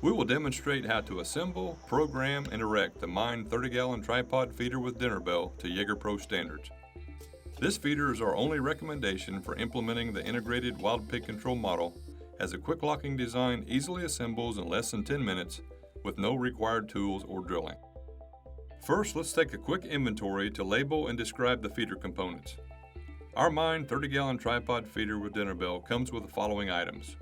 We will demonstrate how to assemble, program, and erect the M.I.N.E 30-gallon tripod feeder with dinner bell to JAGER PRO standards. This feeder is our only recommendation for implementing the integrated wild pig control model, as a quick locking design easily assembles in less than 10 minutes with no required tools or drilling. First, let's take a quick inventory to label and describe the feeder components. Our M.I.N.E 30-gallon tripod feeder with dinner bell comes with the following items.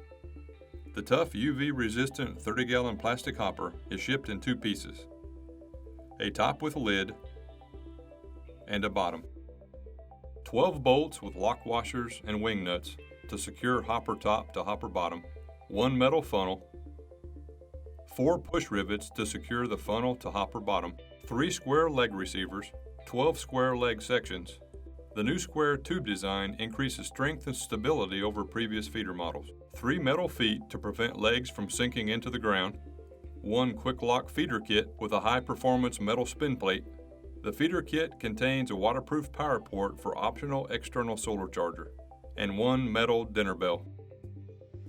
The tough UV-resistant 30-gallon plastic hopper is shipped in 2 pieces, a top with a lid and a bottom. 12 bolts with lock washers and wing nuts to secure hopper top to hopper bottom, 1 metal funnel, 4 push rivets to secure the funnel to hopper bottom, 3 square leg receivers, 12 square leg sections. The new square tube design increases strength and stability over previous feeder models. 3 metal feet to prevent legs from sinking into the ground, 1 quick lock feeder kit with a high performance metal spin plate. The feeder kit contains a waterproof power port for optional external solar charger, and 1 metal dinner bell.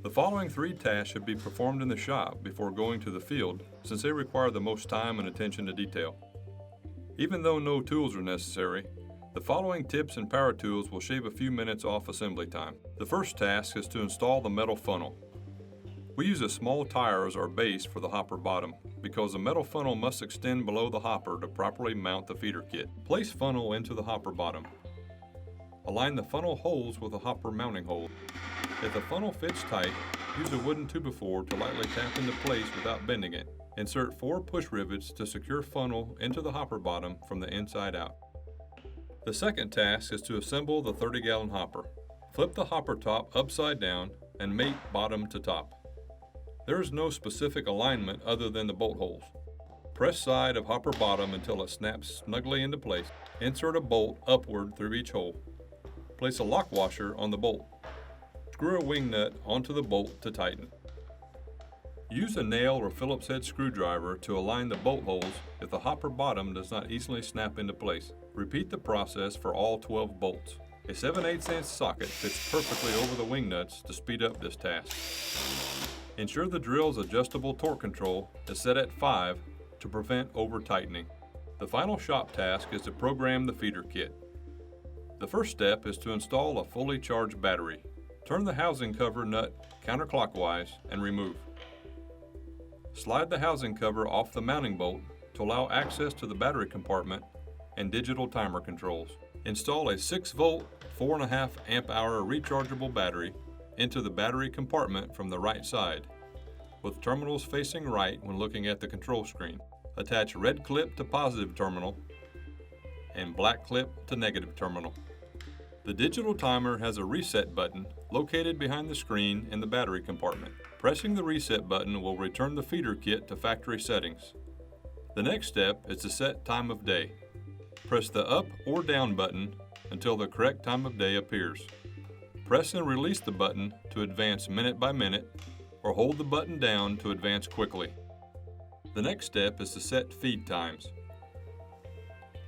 The following 3 tasks should be performed in the shop before going to the field, since they require the most time and attention to detail. Even though no tools are necessary, the following tips and power tools will shave a few minutes off assembly time. The first task is to install the metal funnel. We use a small tire as our base for the hopper bottom, because the metal funnel must extend below the hopper to properly mount the feeder kit. Place funnel into the hopper bottom. Align the funnel holes with a hopper mounting hole. If the funnel fits tight, use a wooden 2x4 to lightly tap into place without bending it. Insert 4 push rivets to secure funnel into the hopper bottom from the inside out. The second task is to assemble the 30-gallon hopper. Flip the hopper top upside down and mate bottom to top. There is no specific alignment other than the bolt holes. Press side of hopper bottom until it snaps snugly into place. Insert a bolt upward through each hole. Place a lock washer on the bolt. Screw a wing nut onto the bolt to tighten. Use a nail or Phillips head screwdriver to align the bolt holes if the hopper bottom does not easily snap into place. Repeat the process for all 12 bolts. A 7/8" socket fits perfectly over the wing nuts to speed up this task. Ensure the drill's adjustable torque control is set at 5 to prevent over-tightening. The final shop task is to program the feeder kit. The first step is to install a fully charged battery. Turn the housing cover nut counterclockwise and remove. Slide the housing cover off the mounting bolt to allow access to the battery compartment and digital timer controls. Install a 6-volt, 4.5 amp-hour rechargeable battery into the battery compartment from the right side, with terminals facing right when looking at the control screen. Attach red clip to positive terminal and black clip to negative terminal. The digital timer has a reset button located behind the screen in the battery compartment. Pressing the reset button will return the feeder kit to factory settings. The next step is to set time of day. Press the up or down button until the correct time of day appears. Press and release the button to advance minute by minute, or hold the button down to advance quickly. The next step is to set feed times.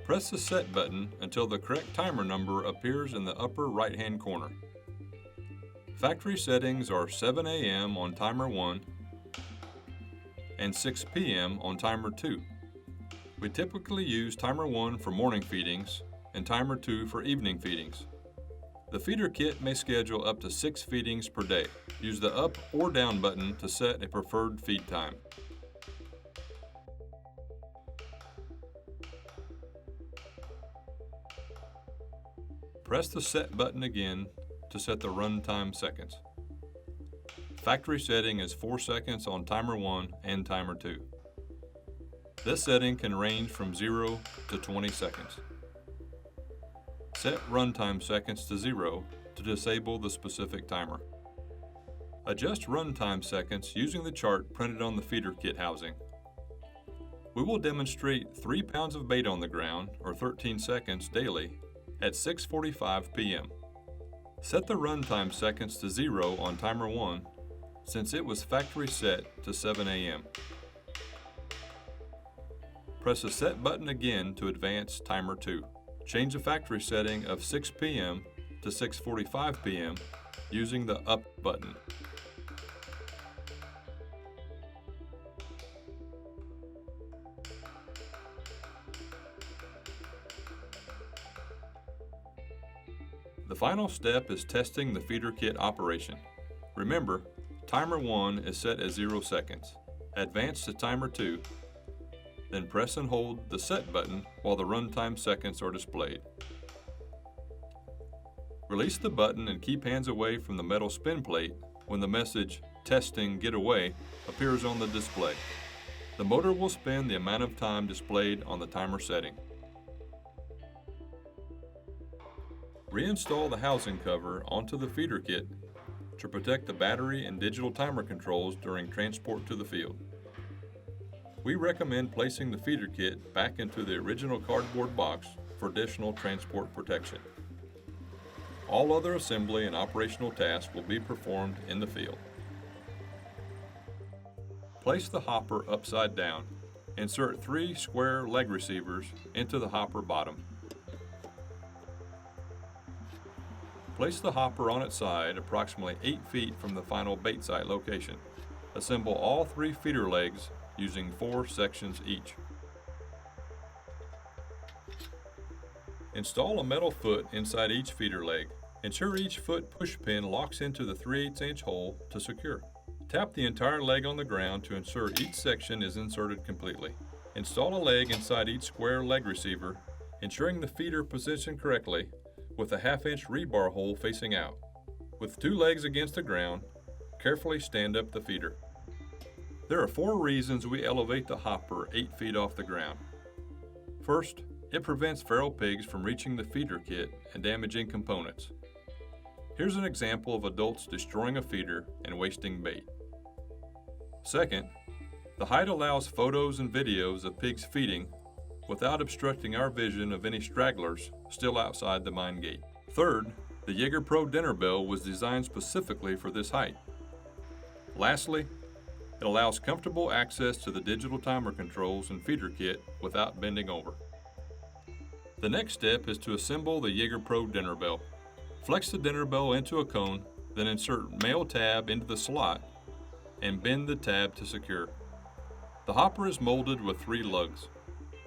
Press the set button until the correct timer number appears in the upper right-hand corner. Factory settings are 7 a.m. on timer 1 and 6 p.m. on timer 2. We typically use timer 1 for morning feedings and timer 2 for evening feedings. The feeder kit may schedule up to 6 feedings per day. Use the up or down button to set a preferred feed time. Press the set button again to set the runtime seconds. Factory setting is 4 seconds on timer 1 and timer 2. This setting can range from 0 to 20 seconds. Set runtime seconds to 0 to disable the specific timer. Adjust runtime seconds using the chart printed on the feeder kit housing. We will demonstrate 3 pounds of bait on the ground, or 13 seconds daily, at 6:45 p.m. Set the runtime seconds to 0 on timer 1 since it was factory set to 7 a.m. Press the set button again to advance timer 2. Change the factory setting of 6 p.m. to 6:45 p.m. using the up button. The final step is testing the feeder kit operation. Remember, timer 1 is set at 0 seconds. Advance to timer 2, then press and hold the set button while the runtime seconds are displayed. Release the button and keep hands away from the metal spin plate when the message "Testing, get away" appears on the display. The motor will spin the amount of time displayed on the timer setting. Reinstall the housing cover onto the feeder kit to protect the battery and digital timer controls during transport to the field. We recommend placing the feeder kit back into the original cardboard box for additional transport protection. All other assembly and operational tasks will be performed in the field. Place the hopper upside down. Insert 3 square leg receivers into the hopper bottom. Place the hopper on its side approximately 8 feet from the final bait site location. Assemble all 3 feeder legs using 4 sections each. Install a metal foot inside each feeder leg. Ensure each foot push pin locks into the 3/8" hole to secure. Tap the entire leg on the ground to ensure each section is inserted completely. Install a leg inside each square leg receiver, ensuring the feeder positioned correctly with a 1/2" rebar hole facing out. With 2 legs against the ground, carefully stand up the feeder. There are 4 reasons we elevate the hopper 8 feet off the ground. First, it prevents feral pigs from reaching the feeder kit and damaging components. Here's an example of adults destroying a feeder and wasting bait. Second, the height allows photos and videos of pigs feeding without obstructing our vision of any stragglers still outside the mine gate. Third, the JAGER PRO dinner bell was designed specifically for this height. Lastly, it allows comfortable access to the digital timer controls and feeder kit without bending over. The next step is to assemble the JAGER PRO dinner bell. Flex the dinner bell into a cone, then insert male tab into the slot and bend the tab to secure. The hopper is molded with 3 lugs.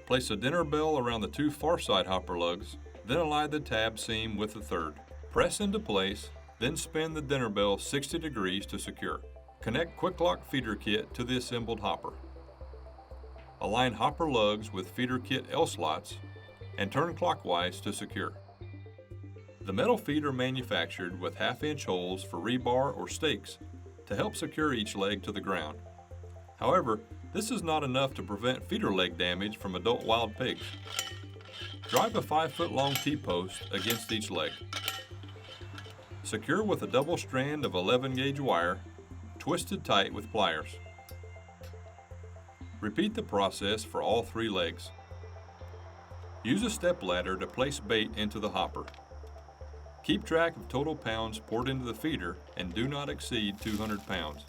Place the dinner bell around the 2 far side hopper lugs, then align the tab seam with the 3rd. Press into place, then spin the dinner bell 60 degrees to secure. Connect quick lock feeder kit to the assembled hopper. Align hopper lugs with feeder kit L slots and turn clockwise to secure. The metal feet are manufactured with 1/2" holes for rebar or stakes to help secure each leg to the ground. However, this is not enough to prevent feeder leg damage from adult wild pigs. Drive a 5-foot long T-post against each leg. Secure with a double strand of 11-gauge wire, twisted tight with pliers. Repeat the process for all 3 legs. Use a step ladder to place bait into the hopper. Keep track of total pounds poured into the feeder and do not exceed 200 pounds.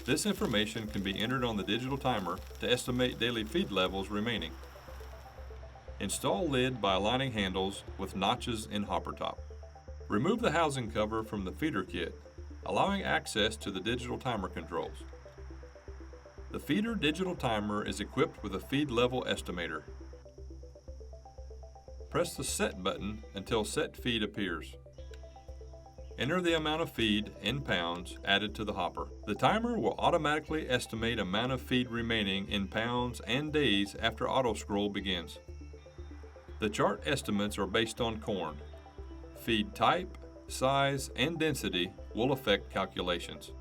This information can be entered on the digital timer to estimate daily feed levels remaining. Install lid by aligning handles with notches in hopper top. Remove the housing cover from the feeder kit, allowing access to the digital timer controls. The feeder digital timer is equipped with a feed level estimator. Press the set button until set feed appears. Enter the amount of feed in pounds added to the hopper. The timer will automatically estimate amount of feed remaining in pounds and days after auto scroll begins. The chart estimates are based on corn. Feed type, size, and density will affect calculations.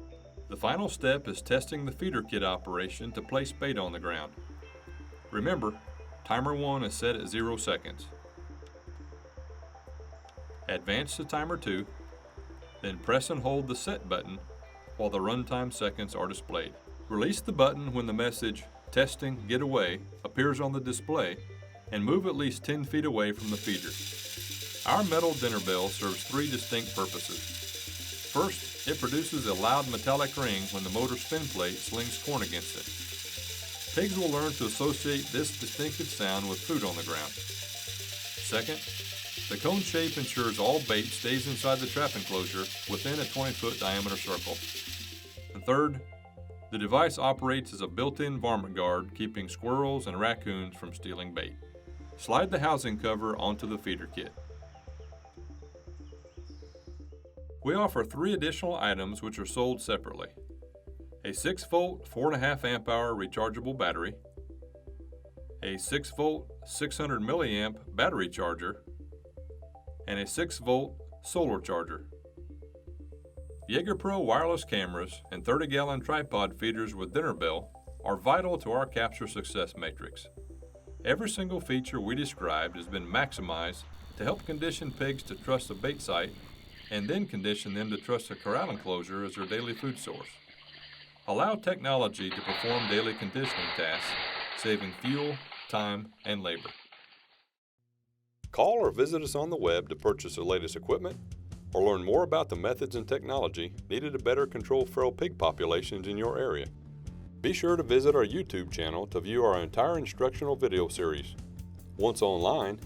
The final step is testing the feeder kit operation to place bait on the ground. Remember, timer 1 is set at 0 seconds. Advance to timer 2, then press and hold the set button while the runtime seconds are displayed. Release the button when the message "Testing, get away" appears on the display and move at least 10 feet away from the feeder. Our metal dinner bell serves 3 distinct purposes. First, it produces a loud metallic ring when the motor spin plate slings corn against it. Pigs will learn to associate this distinctive sound with food on the ground. Second, the cone shape ensures all bait stays inside the trap enclosure within a 20-foot diameter circle. And third, the device operates as a built-in varmint guard, keeping squirrels and raccoons from stealing bait. Slide the housing cover onto the feeder kit. We offer 3 additional items which are sold separately: a 6-volt 4.5 amp hour rechargeable battery, a 6-volt 600 milliamp battery charger, and a 6-volt solar charger. JAGER PRO wireless cameras and 30-gallon tripod feeders with dinner bell are vital to our capture success matrix. Every single feature we described has been maximized to help condition pigs to trust a bait site and then condition them to trust a corral enclosure as their daily food source. Allow technology to perform daily conditioning tasks, saving fuel, time, and labor. Call or visit us on the web to purchase the latest equipment or learn more about the methods and technology needed to better control feral pig populations in your area. Be sure to visit our YouTube channel to view our entire instructional video series. Once online,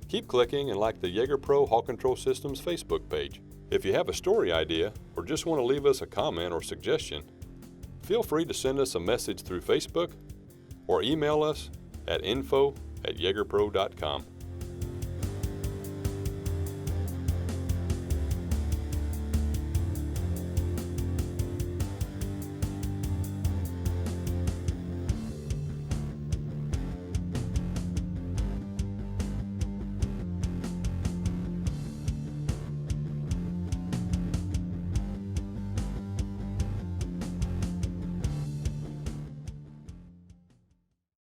keep clicking and like the JAGER PRO Hog Control Systems Facebook page. If you have a story idea or just want to leave us a comment or suggestion, feel free to send us a message through Facebook or email us at info@jagerpro.com.